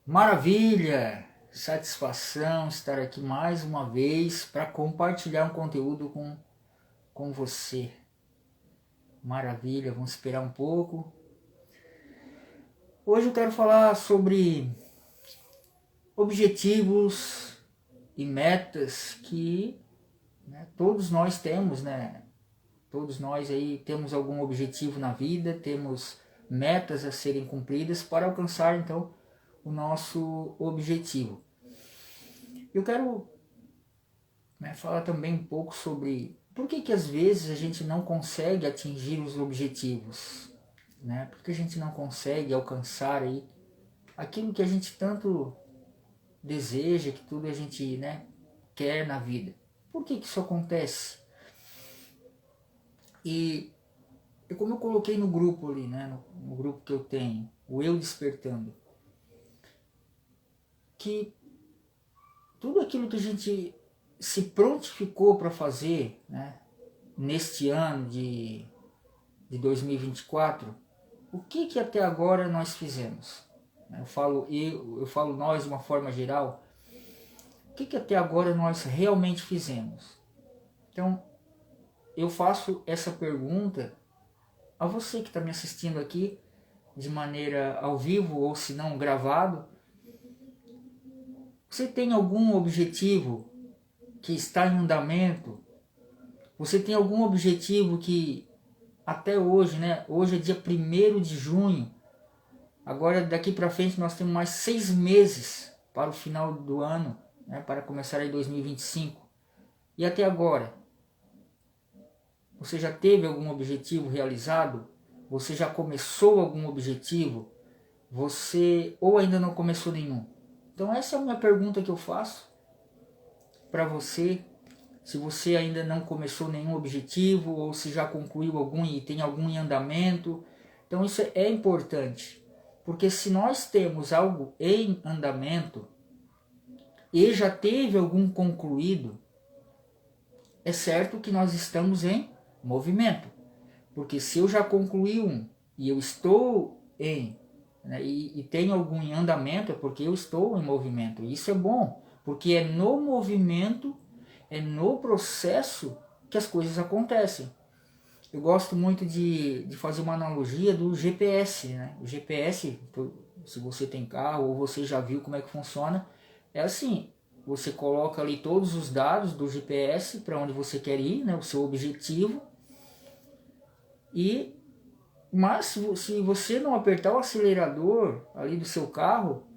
Maravilha! Satisfação estar aqui mais uma vez para compartilhar um conteúdo com você. Maravilha, vamos esperar um pouco. Hoje eu quero falar sobre objetivos e metas que todos nós temos, né? Todos nós aí temos algum objetivo na vida, temos metas a serem cumpridas para alcançar então o nosso objetivo. Eu quero falar também um pouco sobre por que às vezes a gente não consegue atingir os objetivos, né? Por que a gente não consegue alcançar aí aquilo que a gente tanto deseja, que tudo a gente quer na vida. Por que isso acontece? E como eu coloquei no grupo ali, né, no grupo que eu tenho, o Eu Despertando, que tudo aquilo que a gente se prontificou para fazer, né, neste ano de 2024, o que até agora nós fizemos? Eu falo nós de uma forma geral, o que até agora nós realmente fizemos? Então, eu faço essa pergunta a você que está me assistindo aqui, de maneira ao vivo ou se não gravado. Você tem algum objetivo que está em andamento? Você tem algum objetivo que até hoje, né? Hoje é dia 1º de junho. Agora daqui para frente nós temos mais 6 meses para o final do ano, né? Para começar aí 2025. E até agora, você já teve algum objetivo realizado? Você já começou algum objetivo? Você ou ainda não começou nenhum? Então essa é a minha pergunta que eu faço para você. Se você ainda não começou nenhum objetivo ou se já concluiu algum e tem algum em andamento. Então isso é importante, porque se nós temos algo em andamento e já teve algum concluído, é certo que nós estamos em movimento. Porque se eu já concluí um e eu estou em, e tenho algum em andamento, é porque eu estou em movimento. Isso é bom, porque é no movimento, é no processo que as coisas acontecem. Eu gosto muito de fazer uma analogia do GPS. Né? O GPS, se você tem carro ou você já viu como é que funciona, é assim, você coloca ali todos os dados do GPS para onde você quer ir, né? O seu objetivo, mas se você não apertar o acelerador ali do seu carro,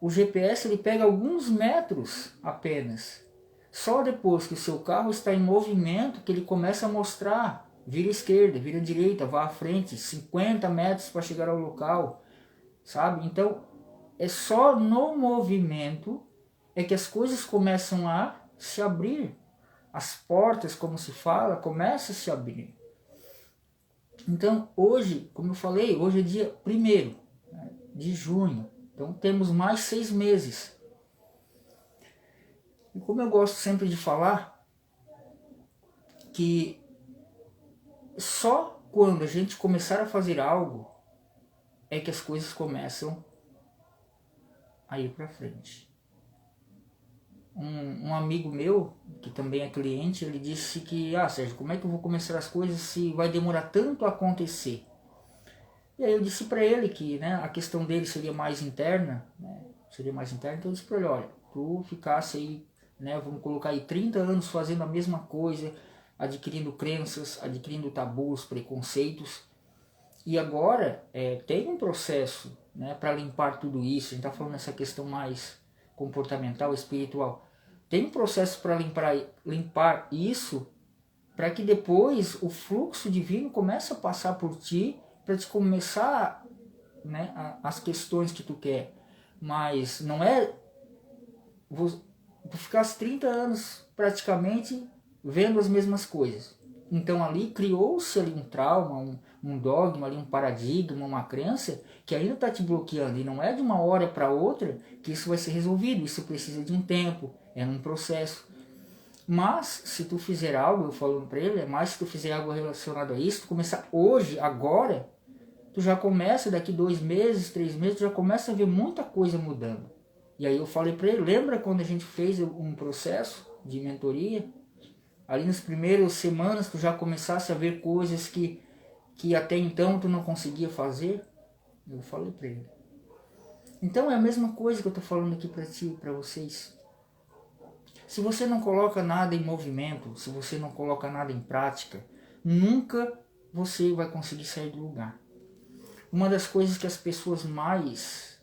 o GPS ele pega alguns metros apenas. Só depois que o seu carro está em movimento que ele começa a mostrar, vira à esquerda, vira à direita, vá à frente, 50 metros para chegar ao local, sabe? Então é só no movimento é que as coisas começam a se abrir. As portas, como se fala, começam a se abrir. Então hoje, como eu falei, hoje é dia 1º de junho. Então temos mais 6 meses. E como eu gosto sempre de falar, que só quando a gente começar a fazer algo é que as coisas começam a ir para frente. Um amigo meu, que também é cliente, ele disse que, Sérgio, como é que eu vou começar as coisas se vai demorar tanto a acontecer? E aí eu disse para ele que a questão dele seria mais interna, então eu disse para ele, olha, tu ficasse aí, vamos colocar aí 30 anos fazendo a mesma coisa, adquirindo crenças, adquirindo tabus, preconceitos, e agora tem um processo para limpar tudo isso. A gente está falando nessa questão mais comportamental, espiritual. Tem um processo para limpar isso, para que depois o fluxo divino comece a passar por ti, para te começar as questões que tu quer. Mas não é tu ficar 30 anos praticamente vendo as mesmas coisas. Então ali criou-se ali um trauma, um dogma, ali um paradigma, uma crença que ainda está te bloqueando. E não é de uma hora para outra que isso vai ser resolvido. Isso precisa de um tempo, é um processo. Mas se tu fizer algo, eu falando para ele, mas se tu fizer algo relacionado a isso, tu começar hoje, agora, tu já começa, daqui 2 meses, 3 meses, tu já começa a ver muita coisa mudando. E aí eu falei para ele, lembra quando a gente fez um processo de mentoria? Ali nas primeiras semanas tu já começasse a ver coisas que até então tu não conseguia fazer? Eu falei para ele. Então é a mesma coisa que eu estou falando aqui para ti, para vocês. Se você não coloca nada em movimento, se você não coloca nada em prática, nunca você vai conseguir sair do lugar. Uma das coisas que as pessoas mais,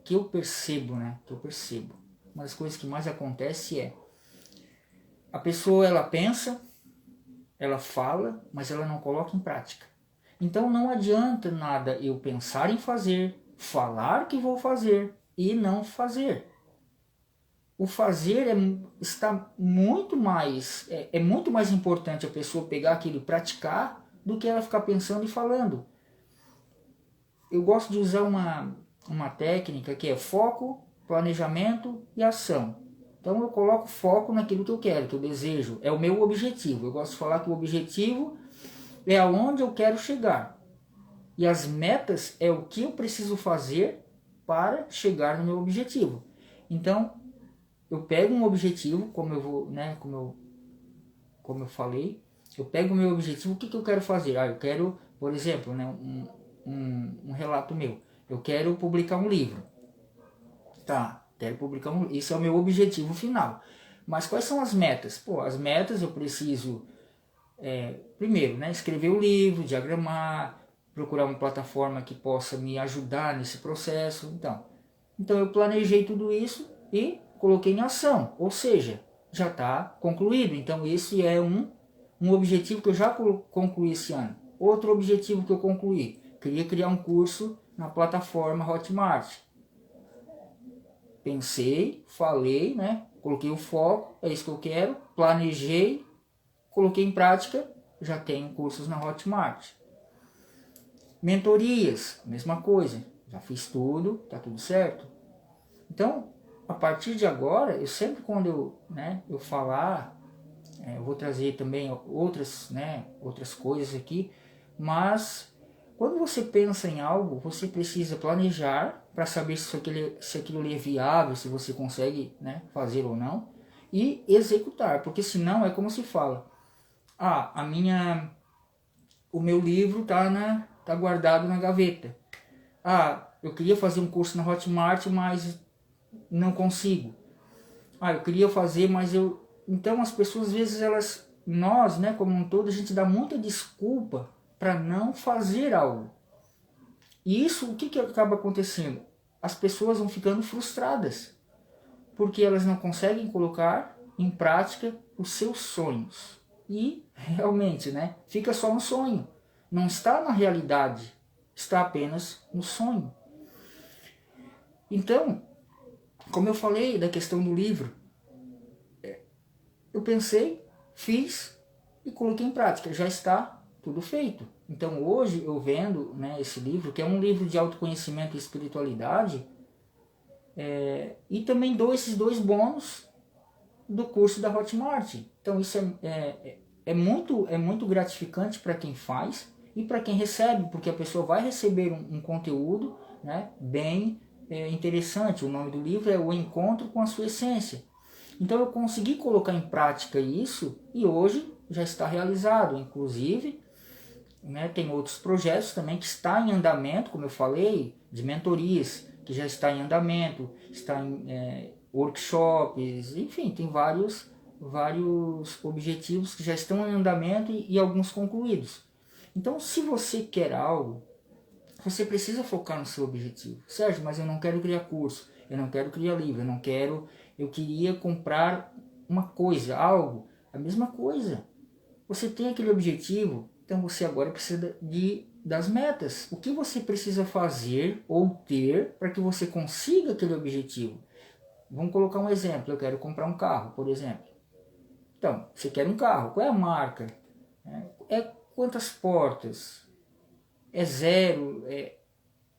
que eu percebo, uma das coisas que mais acontece é, a pessoa ela pensa, ela fala, mas ela não coloca em prática. Então não adianta nada eu pensar em fazer, falar que vou fazer e não fazer. O fazer está muito mais, é muito mais importante a pessoa pegar aquilo e praticar do que ela ficar pensando e falando. Eu gosto de usar uma técnica que é foco, planejamento e ação. Então eu coloco foco naquilo que eu quero, que eu desejo, é o meu objetivo. Eu gosto de falar que o objetivo é aonde eu quero chegar. E as metas é o que eu preciso fazer para chegar no meu objetivo. Então, eu pego um objetivo, como eu falei, eu pego o meu objetivo, o que eu quero fazer? Eu quero, por exemplo, um relato meu. Eu quero publicar um livro. Quero publicar um livro. Esse é o meu objetivo final. Mas quais são as metas? As metas eu preciso, primeiro, escrever o livro, diagramar, procurar uma plataforma que possa me ajudar nesse processo. Então eu planejei tudo isso e coloquei em ação, ou seja, já está concluído. Então esse é um objetivo que eu já concluí esse ano. Outro objetivo que eu concluí, queria criar um curso na plataforma Hotmart. Pensei, falei, coloquei o foco, é isso que eu quero, planejei, coloquei em prática, já tenho cursos na Hotmart. Mentorias, mesma coisa, já fiz tudo, está tudo certo. Então, a partir de agora, eu sempre quando eu falar, eu vou trazer também outras coisas aqui, mas quando você pensa em algo, você precisa planejar para saber se aquilo é viável, se você consegue fazer ou não, e executar, porque senão é como se fala, o meu livro tá guardado na gaveta. Eu queria fazer um curso na Hotmart, mas não consigo. Eu queria fazer, mas eu... Então as pessoas, às vezes, nós, como um todo, a gente dá muita desculpa para não fazer algo. E isso, o que acaba acontecendo? As pessoas vão ficando frustradas, porque elas não conseguem colocar em prática os seus sonhos. E, realmente, fica só um sonho. Não está na realidade, está apenas no sonho. Então, como eu falei da questão do livro, eu pensei, fiz e coloquei em prática, já está tudo feito. Então hoje eu vendo esse livro, que é um livro de autoconhecimento e espiritualidade, e também dou esses 2 bônus do curso da Hotmart. Então isso é muito gratificante para quem faz e para quem recebe, porque a pessoa vai receber um conteúdo bem interessante. O nome do livro é O Encontro com a Sua Essência. Então eu consegui colocar em prática isso e hoje já está realizado. Inclusive, tem outros projetos também que está em andamento, como eu falei, de mentorias, que já está em andamento, está em workshops, enfim, tem vários objetivos que já estão em andamento e alguns concluídos. Então, se você quer algo, você precisa focar no seu objetivo. Sérgio, mas eu não quero criar curso, eu não quero criar livro, eu queria comprar uma coisa, algo, a mesma coisa. Você tem aquele objetivo, então você agora precisa das metas. O que você precisa fazer ou ter para que você consiga aquele objetivo? Vamos colocar um exemplo, eu quero comprar um carro, por exemplo. Então, você quer um carro, qual é a marca? Quantas portas? É zero?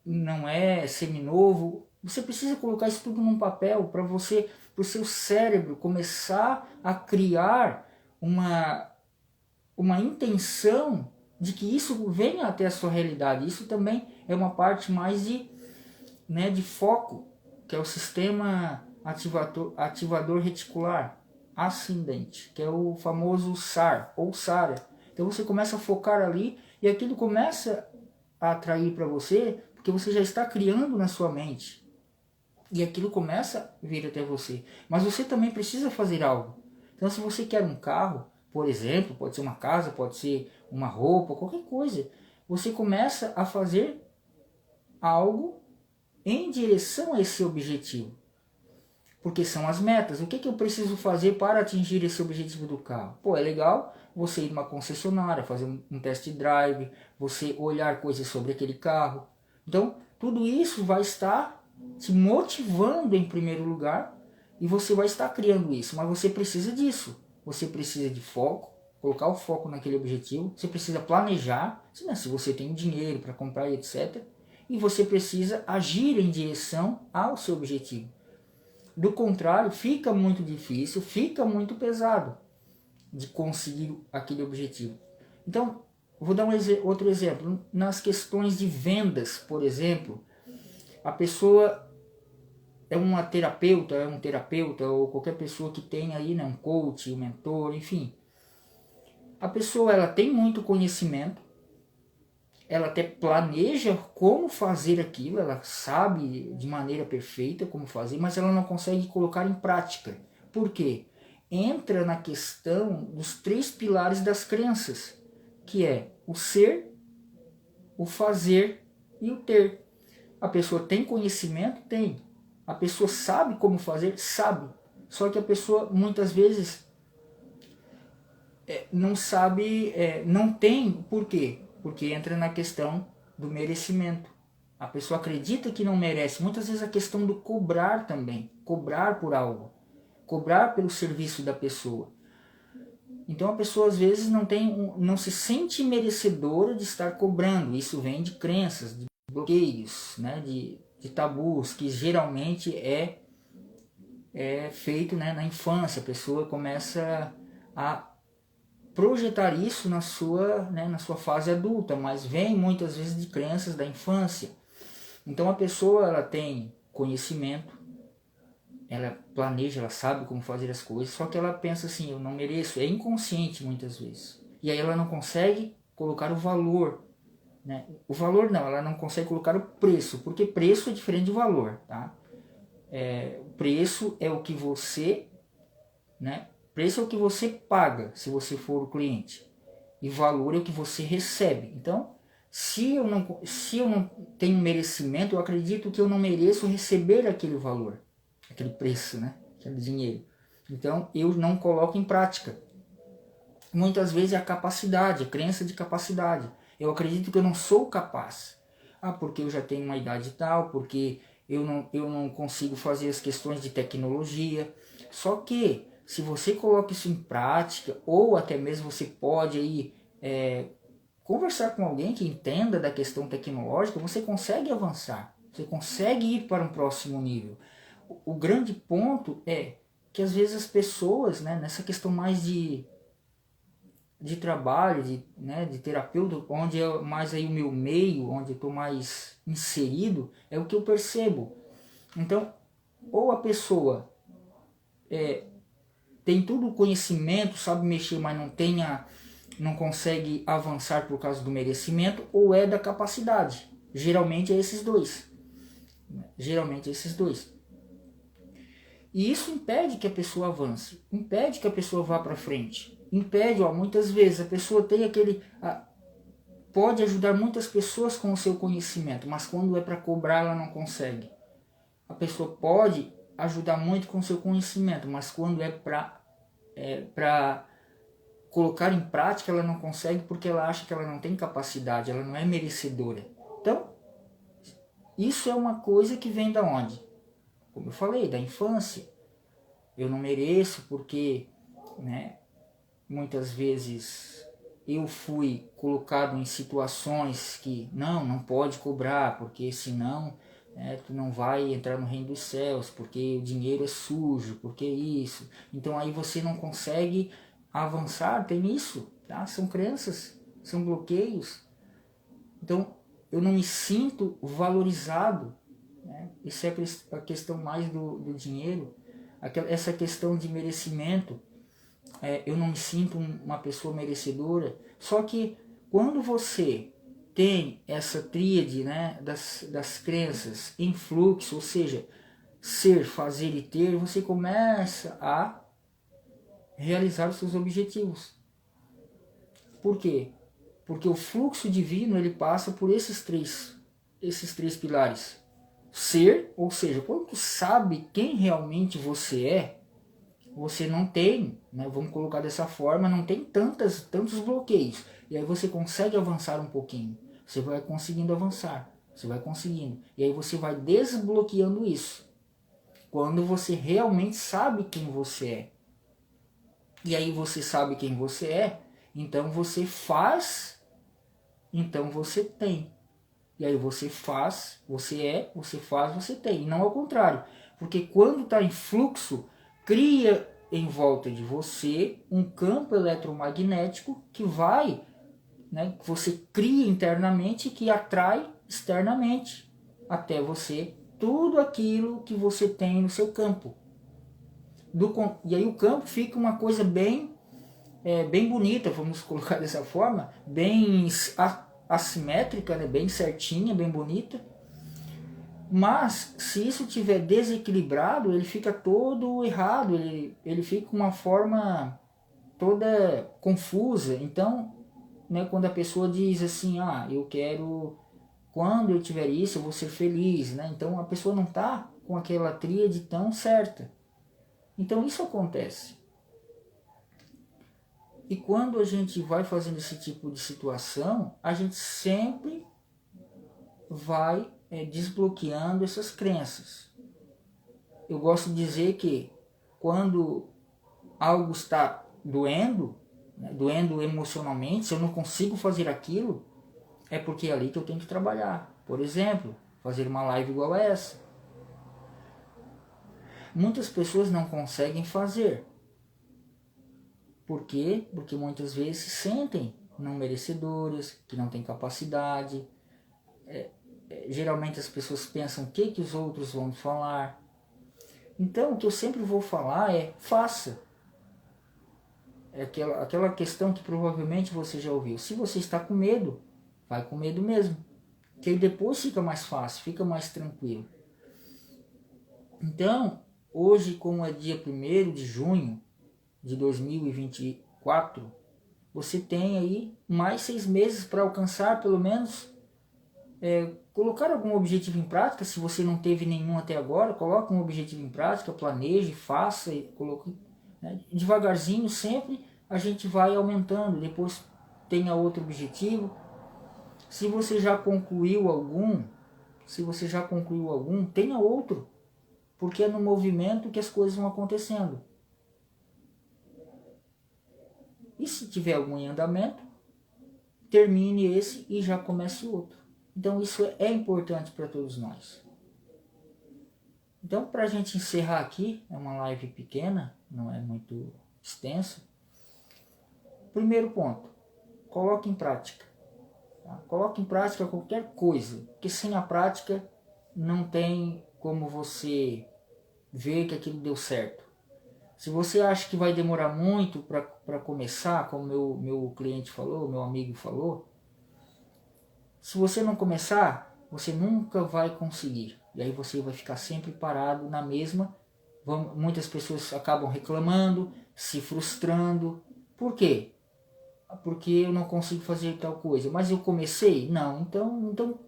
Não é seminovo? Você precisa colocar isso tudo num papel para o seu cérebro começar a criar uma intenção de que isso venha até a sua realidade. Isso também é uma parte mais de foco, que é o sistema ativador reticular ascendente, que é o famoso SAR ou SARA. Então você começa a focar ali e aquilo começa a atrair para você, porque você já está criando na sua mente. E aquilo começa a vir até você. Mas você também precisa fazer algo. Então se você quer um carro, por exemplo, pode ser uma casa, pode ser uma roupa, qualquer coisa, você começa a fazer algo em direção a esse objetivo. Porque são as metas. O que eu preciso fazer para atingir esse objetivo do carro? Pô, é legal você ir numa concessionária, fazer um test drive, você olhar coisas sobre aquele carro. Então, tudo isso vai estar te motivando em primeiro lugar e você vai estar criando isso. Mas você precisa disso. Você precisa de foco, colocar o foco naquele objetivo. Você precisa planejar, se você tem dinheiro para comprar e etc. E você precisa agir em direção ao seu objetivo. Do contrário, fica muito difícil, fica muito pesado de conseguir aquele objetivo. Então, vou dar outro exemplo. Nas questões de vendas, por exemplo, a pessoa é uma terapeuta, é um terapeuta ou qualquer pessoa que tenha aí, um coach, um mentor, enfim. A pessoa ela tem muito conhecimento, ela até planeja como fazer aquilo, ela sabe de maneira perfeita como fazer, mas ela não consegue colocar em prática. Por quê? Entra na questão dos 3 pilares das crenças, que é o ser, o fazer e o ter. A pessoa tem conhecimento? Tem. A pessoa sabe como fazer? Sabe. Só que a pessoa muitas vezes não sabe, não tem. Por quê? Porque entra na questão do merecimento. A pessoa acredita que não merece. Muitas vezes a questão do cobrar também. Cobrar por algo. Cobrar pelo serviço da pessoa. Então a pessoa às vezes não se sente merecedora de estar cobrando. Isso vem de crenças, de bloqueios, de tabus, que geralmente é feito na infância. A pessoa começa a projetar isso na sua fase adulta, mas vem muitas vezes de crenças da infância. Então a pessoa ela tem conhecimento, ela planeja, ela sabe como fazer as coisas, só que ela pensa assim, eu não mereço, é inconsciente muitas vezes. E aí ela não consegue colocar o valor, O valor não, ela não consegue colocar o preço, porque preço é diferente de valor, tá? Preço é o que você, Preço é o que você paga se você for o cliente. E valor é o que você recebe. Então, se eu não tenho merecimento, eu acredito que eu não mereço receber aquele valor, aquele preço, aquele dinheiro. Então, eu não coloco em prática. Muitas vezes é a capacidade, a crença de capacidade. Eu acredito que eu não sou capaz. Porque eu já tenho uma idade tal, porque eu não consigo fazer as questões de tecnologia. Só que se você coloca isso em prática, ou até mesmo você pode aí, conversar com alguém que entenda da questão tecnológica, você consegue avançar, você consegue ir para um próximo nível. O grande ponto é que às vezes as pessoas, nessa questão mais de trabalho, de terapeuta, onde é mais aí o meu meio, onde eu estou mais inserido, é o que eu percebo. Então, ou a pessoa tem tudo o conhecimento, sabe mexer, mas não consegue avançar por causa do merecimento, ou é da capacidade. Geralmente é esses dois. E isso impede que a pessoa avance, impede que a pessoa vá para frente. Impede, muitas vezes a pessoa tem pode ajudar muitas pessoas com o seu conhecimento, mas quando é para cobrar ela não consegue. A pessoa pode ajudar muito com o seu conhecimento, mas quando é para colocar em prática ela não consegue, porque ela acha que ela não tem capacidade, ela não é merecedora. Então, isso é uma coisa que vem da onde? Como eu falei, da infância. Eu não mereço porque, muitas vezes eu fui colocado em situações que não pode cobrar, porque senão tu não vai entrar no reino dos céus, porque o dinheiro é sujo, porque isso. Então aí você não consegue avançar, tem isso, tá? São São bloqueios. Então, eu não me sinto valorizado, né? Isso é a questão mais do dinheiro, essa questão de merecimento. Eu não me sinto uma pessoa merecedora. Só que quando você tem essa tríade, né, das crenças em fluxo, ou seja, ser, fazer e ter, você começa a realizar os seus objetivos. Por quê? Porque o fluxo divino ele passa por esses três pilares. Ser, ou seja, quando tu sabe quem realmente você é, você não tem, né, vamos colocar dessa forma, não tem tantos bloqueios. E aí você consegue avançar um pouquinho. Você vai conseguindo avançar. Você vai conseguindo. E aí você vai desbloqueando isso. Quando você realmente sabe quem você é. E aí você sabe quem você é, então você faz, então você tem. E aí você faz, você é, você faz, você tem. E não ao contrário. Porque quando está em fluxo, cria em volta de você um campo eletromagnético que vai, né, que você cria internamente, que atrai externamente até você tudo aquilo que você tem no seu campo. E aí o campo fica uma coisa bem bonita, vamos colocar dessa forma, bem assimétrica, né, bem certinha, bem bonita. Mas se isso tiver desequilibrado, ele fica todo errado, ele fica uma forma toda confusa. Então, né, quando a pessoa diz assim, eu quero, quando eu tiver isso, eu vou ser feliz, né? Então a pessoa não está com aquela tríade tão certa. Então isso acontece. E quando a gente vai fazendo esse tipo de situação, a gente sempre vai desbloqueando essas crenças. Eu gosto de dizer que quando algo está doendo, né, doendo emocionalmente, se eu não consigo fazer aquilo, é porque é ali que eu tenho que trabalhar. Por exemplo, fazer uma live igual a essa. Muitas pessoas não conseguem fazer. Por quê? Porque muitas vezes se sentem não merecedoras, que não têm capacidade. Geralmente as pessoas pensam o que os outros vão falar. Então o que eu sempre vou falar é faça. É aquela questão que provavelmente você já ouviu. Se você está com medo, vai com medo mesmo. Que aí depois fica mais fácil, fica mais tranquilo. Então, hoje, como é dia 1º de junho de 2024, você tem aí mais 6 meses para alcançar, pelo menos, colocar algum objetivo em prática. Se você não teve nenhum até agora, coloque um objetivo em prática, planeje, faça, coloque, né? Devagarzinho, sempre a gente vai aumentando, depois tenha outro objetivo. Se você já concluiu algum, tenha outro, porque é no movimento que as coisas vão acontecendo. E se tiver algum em andamento, termine esse e já comece outro. Então isso é importante para todos nós. Então, para a gente encerrar aqui, é uma live pequena, não é muito extensa. Primeiro ponto, coloque em prática. Tá? Coloque em prática qualquer coisa, porque sem a prática não tem como você ver que aquilo deu certo. Se você acha que vai demorar muito para começar, como meu cliente falou, meu amigo falou, se você não começar, você nunca vai conseguir. E aí você vai ficar sempre parado na mesma. Muitas pessoas acabam reclamando, se frustrando. Por quê? Porque eu não consigo fazer tal coisa. Mas eu comecei? Não. Então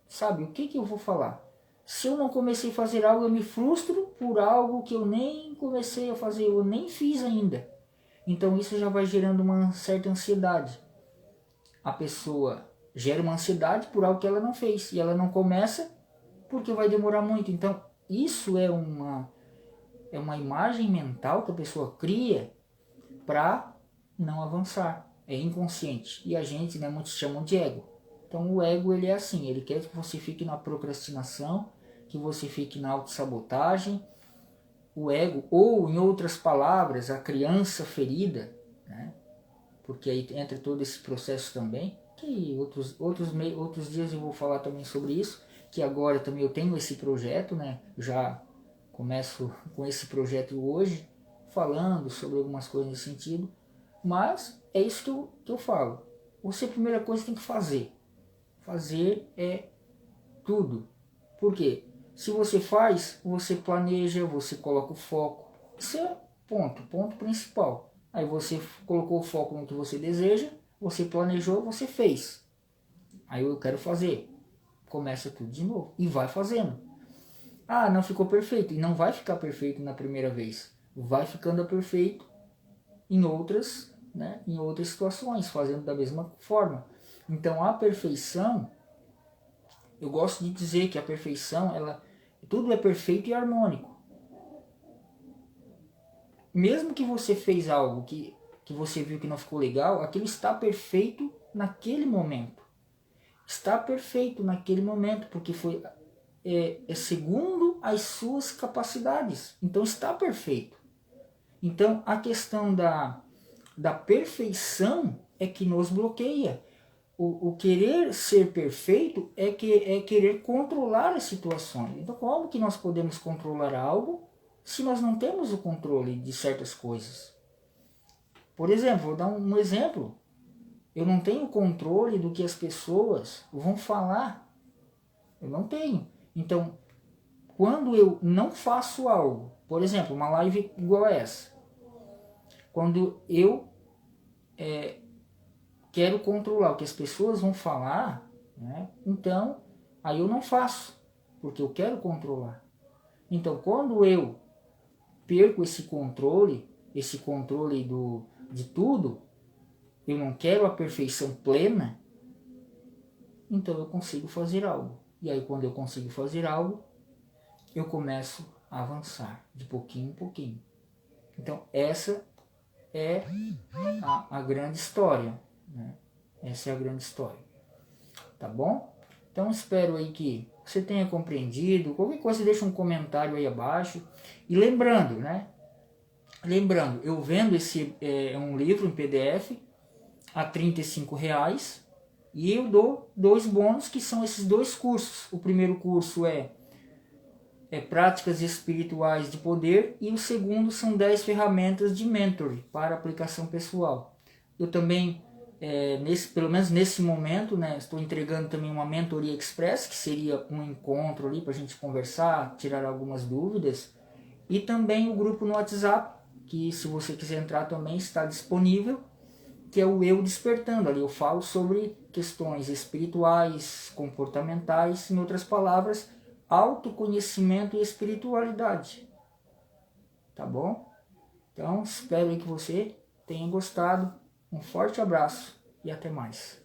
sabe, o que eu vou falar? Se eu não comecei a fazer algo, eu me frustro por algo que eu nem comecei a fazer, eu nem fiz ainda. Então isso já vai gerando uma certa ansiedade. A pessoa gera uma ansiedade por algo que ela não fez. E ela não começa porque vai demorar muito. Então isso é uma imagem mental que a pessoa cria para não avançar. É inconsciente. E a gente, né, muitos chamam de ego. Então o ego ele é assim, ele quer que você fique na procrastinação, que você fique na autossabotagem. O ego, ou em outras palavras, a criança ferida, né? porque aí entra todo esse processo também, que outros dias eu vou falar também sobre isso, que agora também eu tenho esse projeto, né? Já começo com esse projeto hoje, falando sobre algumas coisas nesse sentido, mas é isso que eu falo. Você, a primeira coisa, tem que fazer. Fazer é tudo. Por quê? Se você faz, você planeja, você coloca o foco. Isso é ponto principal. Aí você colocou o foco no que você deseja, você planejou, você fez. Aí eu quero fazer. Começa tudo de novo e vai fazendo. Ah, não ficou perfeito. E não vai ficar perfeito na primeira vez. Vai ficando perfeito em outras, né, em outras situações, fazendo da mesma forma. Então a perfeição, eu gosto de dizer que a perfeição, tudo é perfeito e harmônico. Mesmo que você fez algo que você viu que não ficou legal, aquilo está perfeito naquele momento. Está perfeito naquele momento, porque foi segundo as suas capacidades. Então está perfeito. Então a questão da perfeição é que nos bloqueia. O querer ser perfeito é querer controlar as situações. Então como que nós podemos controlar algo se nós não temos o controle de certas coisas? Por exemplo, vou dar um exemplo. Eu não tenho controle do que as pessoas vão falar. Eu não tenho. Então, quando eu não faço algo, por exemplo, uma live igual a essa, quando eu quero controlar o que as pessoas vão falar, né, então aí eu não faço, porque eu quero controlar. Então, quando eu perco esse controle de tudo, eu não quero a perfeição plena, então eu consigo fazer algo. E aí quando eu consigo fazer algo, eu começo a avançar de pouquinho em pouquinho. Então essa é a grande história, né? Essa é a grande história. Tá bom? Então espero aí que você tenha compreendido. Qualquer coisa deixa um comentário aí abaixo. E lembrando, né? Lembrando, eu vendo esse um livro em PDF a R$ 35 e eu dou 2 bônus que são esses 2 cursos. O primeiro curso é Práticas Espirituais de Poder e o segundo são 10 ferramentas de mentoring para aplicação pessoal. Eu também, pelo menos nesse momento, né, estou entregando também uma mentoria express, que seria um encontro ali para a gente conversar, tirar algumas dúvidas, e também o grupo no WhatsApp, que se você quiser entrar também está disponível, que é o Eu Despertando. Ali eu falo sobre questões espirituais, comportamentais, em outras palavras, autoconhecimento e espiritualidade. Tá bom? Então, espero que você tenha gostado. Um forte abraço e até mais.